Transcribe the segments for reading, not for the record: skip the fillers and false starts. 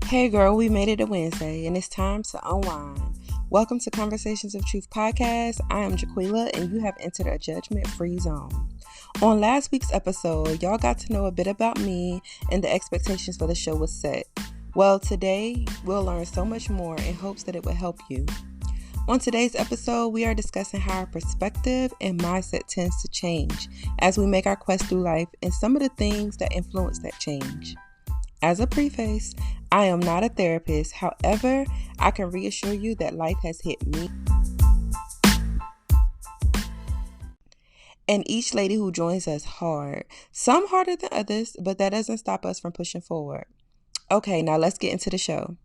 Hey girl, we made it to Wednesday and it's time to unwind. Welcome to Conversations of Truth podcast. I am Jaquila and you have entered a judgment-free zone. On last week's episode, y'all got to know a bit about me and the expectations for the show was set. Well, today we'll learn so much more in hopes that it will help you. On today's episode, we are discussing how our perspective and mindset tends to change as we make our quest through life and some of the things that influence that change. As a preface, I am not a therapist. However, I can reassure you that life has hit me and each lady who joins us hard. Some harder than others, but that doesn't stop us from pushing forward. Okay, now let's get into the show.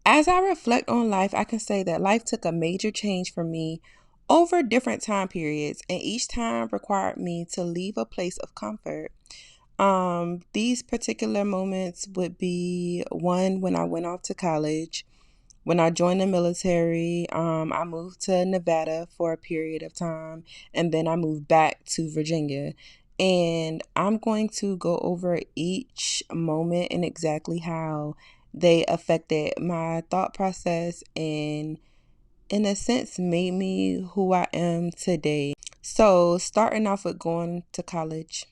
As I reflect on life, I can say that life took a major change for me over different time periods, and each time required me to leave a place of comfort. These particular moments would be one when I went off to college, when I joined the military. I moved to Nevada for a period of time, and then I moved back to Virginia. And I'm going to go over each moment and exactly how they affected my thought process and, in a sense, made me who I am today. So, starting off with going to college.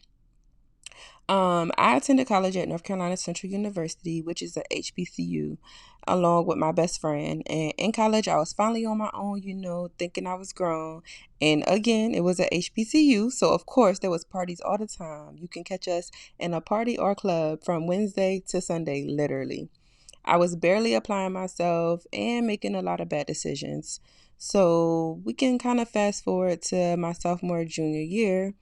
I attended college at North Carolina Central University, which is a HBCU, along with my best friend. And in college, I was finally on my own, thinking I was grown. And again, it was a HBCU, so of course there was parties all the time. You can catch us in a party or club from Wednesday to Sunday, literally. I was barely applying myself and making a lot of bad decisions. So we can kind of fast forward to my sophomore junior year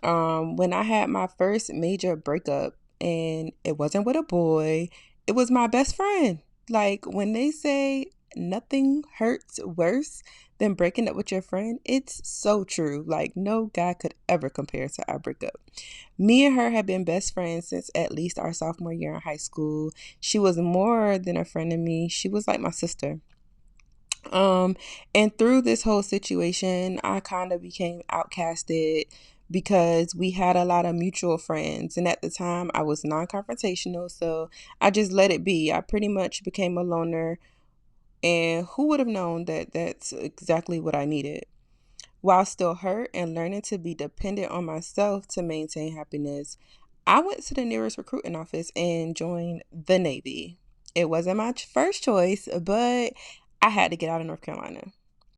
when I had my first major breakup, and it wasn't with a boy, it was my best friend. Like when they say nothing hurts worse than breaking up with your friend, it's so true. Like no guy could ever compare to our breakup. Me and her had been best friends since at least our sophomore year in high school. She was more than a friend to me. She was like my sister. Um, and through this whole situation, I kind of became outcasted because we had a lot of mutual friends. And at the time, I was non-confrontational, so I just let it be. I pretty much became a loner. And who would have known that that's exactly what I needed? While still hurt and learning to be dependent on myself to maintain happiness, I went to the nearest recruiting office and joined the Navy. It wasn't my first choice, but I had to get out of North Carolina.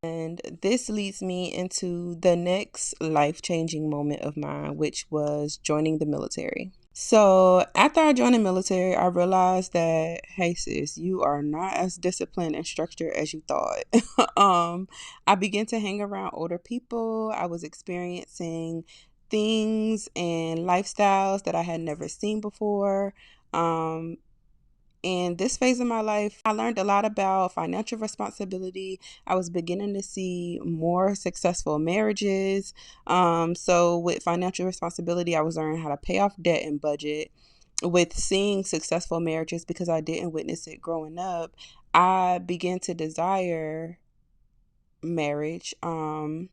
And this leads me into the next life-changing moment of mine, which was joining the military. So after I joined the military, I realized that, hey sis, you are not as disciplined and structured as you thought. I began to hang around older people. I was experiencing things and lifestyles that I had never seen before. In this phase of my life, I learned a lot about financial responsibility. I was beginning to see more successful marriages. So with financial responsibility, I was learning how to pay off debt and budget. With seeing successful marriages, because I didn't witness it growing up, I began to desire marriage. And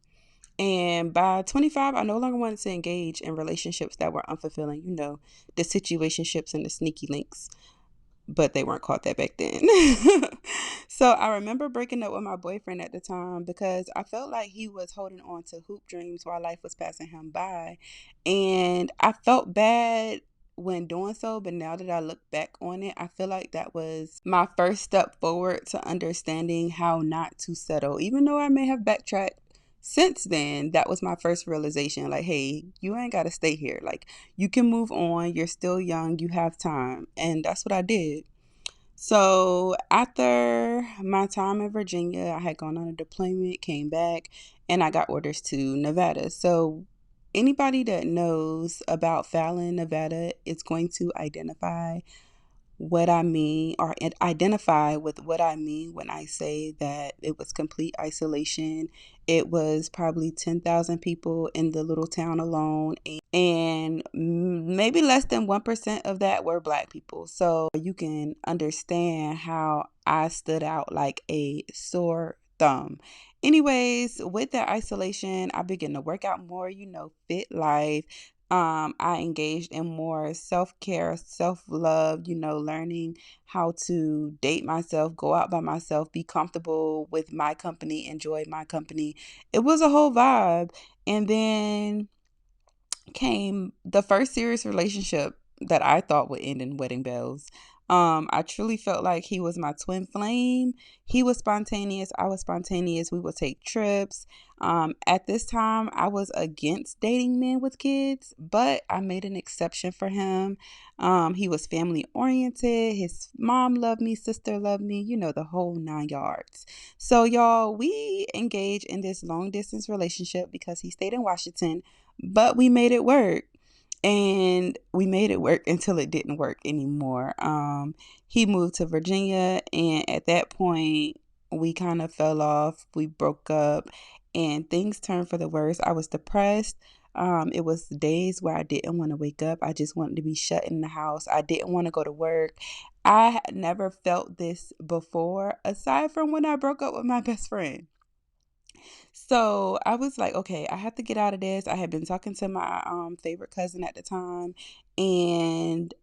by 25, I no longer wanted to engage in relationships that were unfulfilling, the situationships and the sneaky links, but they weren't called that back then. So I remember breaking up with my boyfriend at the time because I felt like he was holding on to hoop dreams while life was passing him by. And I felt bad when doing so, but now that I look back on it, I feel like that was my first step forward to understanding how not to settle. Even though I may have backtracked since then, that was my first realization. Like, hey, you ain't got to stay here. Like, you can move on. You're still young. You have time. And that's what I did. So after my time in Virginia, I had gone on a deployment, came back, and I got orders to Nevada. So anybody that knows about Fallon, Nevada, is going to identify what I mean or identify with what I mean when I say that it was complete isolation. It was probably 10,000 people in the little town alone, and maybe less than 1% of that were Black people. So you can understand how I stood out like a sore thumb. Anyways, with that isolation, I began to work out more, fit life, I engaged in more self-care, self-love, learning how to date myself, go out by myself, be comfortable with my company, enjoy my company. It was a whole vibe. And then came the first serious relationship that I thought would end in wedding bells. I truly felt like he was my twin flame. He was spontaneous. I was spontaneous. We would take trips. At this time, I was against dating men with kids, but I made an exception for him. He was family oriented. His mom loved me, sister loved me, the whole 9 yards. So, y'all, we engaged in this long distance relationship because he stayed in Washington, but we made it work. And we made it work until it didn't work anymore. He moved to Virginia, and at that point, we kind of fell off. We broke up, and things turned for the worse. I was depressed. It was days where I didn't want to wake up. I just wanted to be shut in the house. I didn't want to go to work. I had never felt this before, aside from when I broke up with my best friend. So I was like, okay, I have to get out of this. I had been talking to my favorite cousin at the time, and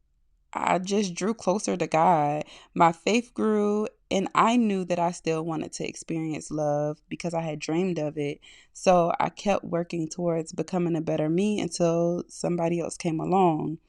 I just drew closer to God. My faith grew, and I knew that I still wanted to experience love because I had dreamed of it. So I kept working towards becoming a better me until somebody else came along.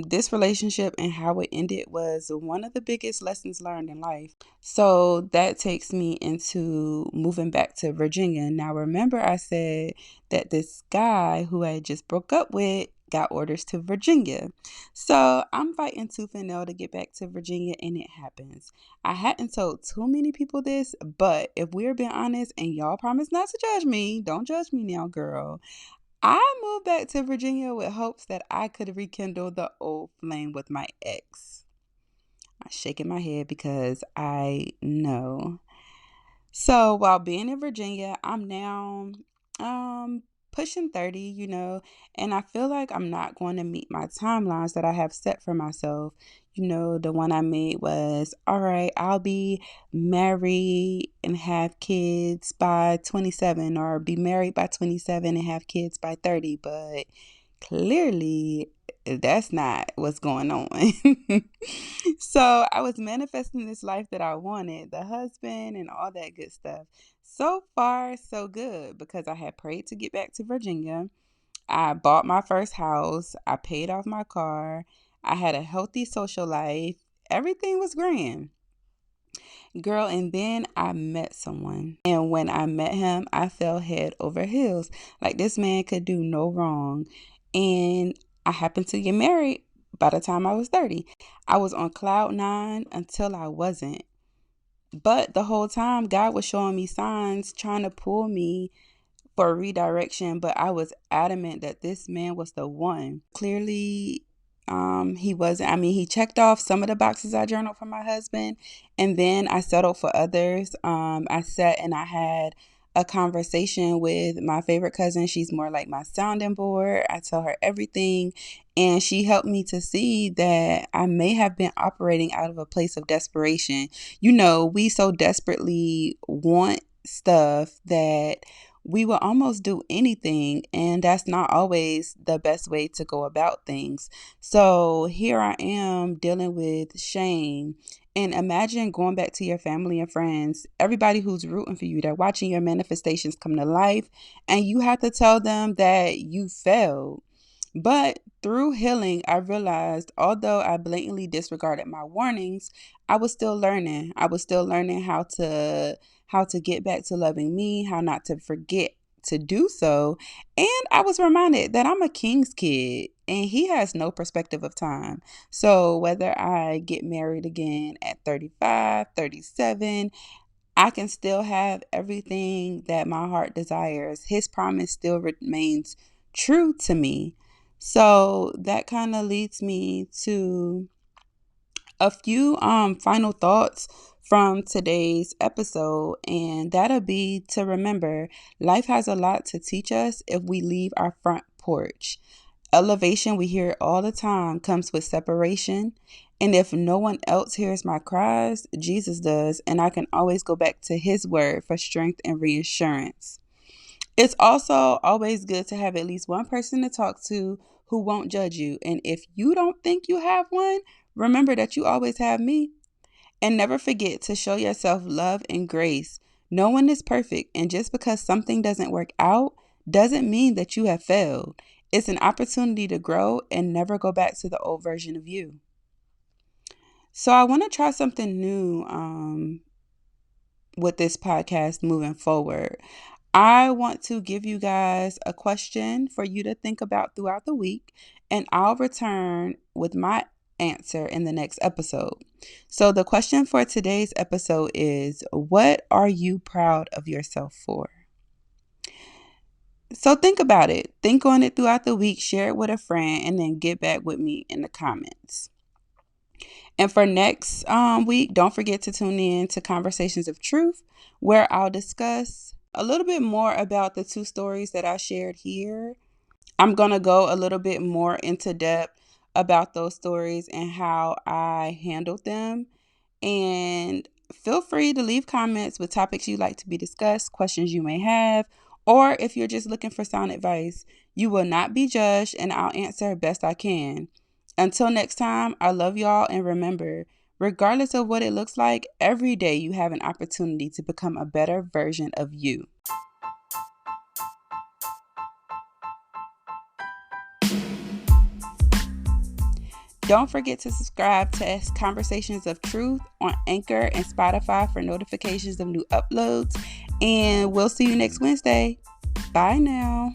This relationship and how it ended was one of the biggest lessons learned in life. So that takes me into moving back to Virginia. Now, remember, I said that this guy who I just broke up with got orders to Virginia. So I'm fighting tooth and nail to get back to Virginia, and it happens. I hadn't told too many people this, but if we're being honest, and y'all promise not to judge me, don't judge me now, girl. I moved back to Virginia with hopes that I could rekindle the old flame with my ex. I'm shaking my head because I know. So while being in Virginia, I'm now pushing 30, and I feel like I'm not going to meet my timelines that I have set for myself. The one I made was, all right, I'll be married and have kids by 27, or be married by 27 and have kids by 30, but clearly that's not what's going on. So I was manifesting this life that I wanted, the husband and all that good stuff. So far, so good, because I had prayed to get back to Virginia. I bought my first house. I paid off my car. I had a healthy social life. Everything was grand. Girl, and then I met someone. And when I met him, I fell head over heels. Like, this man could do no wrong. And I happened to get married by the time I was 30. I was on cloud nine until I wasn't. But the whole time, God was showing me signs, trying to pull me for redirection, but I was adamant that this man was the one. Clearly, he wasn't. I mean, he checked off some of the boxes I journaled for my husband, and then I settled for others. I sat and I had a conversation with my favorite cousin. She's more like my sounding board. I tell her everything, and she helped me to see that I may have been operating out of a place of desperation. We so desperately want stuff that we will almost do anything, and that's not always the best way to go about things. So here I am dealing with shame. And imagine going back to your family and friends, everybody who's rooting for you, they're watching your manifestations come to life, and you have to tell them that you failed. But through healing, I realized although I blatantly disregarded my warnings, I was still learning. I was still learning how to get back to loving me, how not to forget to do so. And I was reminded that I'm a king's kid and he has no perspective of time. So whether I get married again at 35, 37, I can still have everything that my heart desires. His promise still remains true to me. So that kind of leads me to a few final thoughts from today's episode, and that'll be to remember life has a lot to teach us if we leave our front porch. Elevation, we hear it all the time, comes with separation. And if no one else hears my cries, Jesus does, and I can always go back to his word for strength and reassurance. It's also always good to have at least one person to talk to who won't judge you. And if you don't think you have one, remember that you always have me. And never forget to show yourself love and grace. No one is perfect, and just because something doesn't work out doesn't mean that you have failed. It's an opportunity to grow and never go back to the old version of you. So I want to try something new with this podcast moving forward. I want to give you guys a question for you to think about throughout the week, and I'll return with my answer in the next episode. So, the question for today's episode is, what are you proud of yourself for? So, think about it. Think on it throughout the week, share it with a friend, and then get back with me in the comments. And for next week, don't forget to tune in to Conversations of Truth, where I'll discuss a little bit more about the 2 stories that I shared here. I'm going to go a little bit more into depth about those stories and how I handled them. And feel free to leave comments with topics you'd like to be discussed, questions you may have, or if you're just looking for sound advice. You will not be judged, and I'll answer best I can. Until next time, I love y'all, and remember, regardless of what it looks like, every day you have an opportunity to become a better version of you. Don't forget to subscribe to Conversations of Truth on Anchor and Spotify for notifications of new uploads. And we'll see you next Wednesday. Bye now.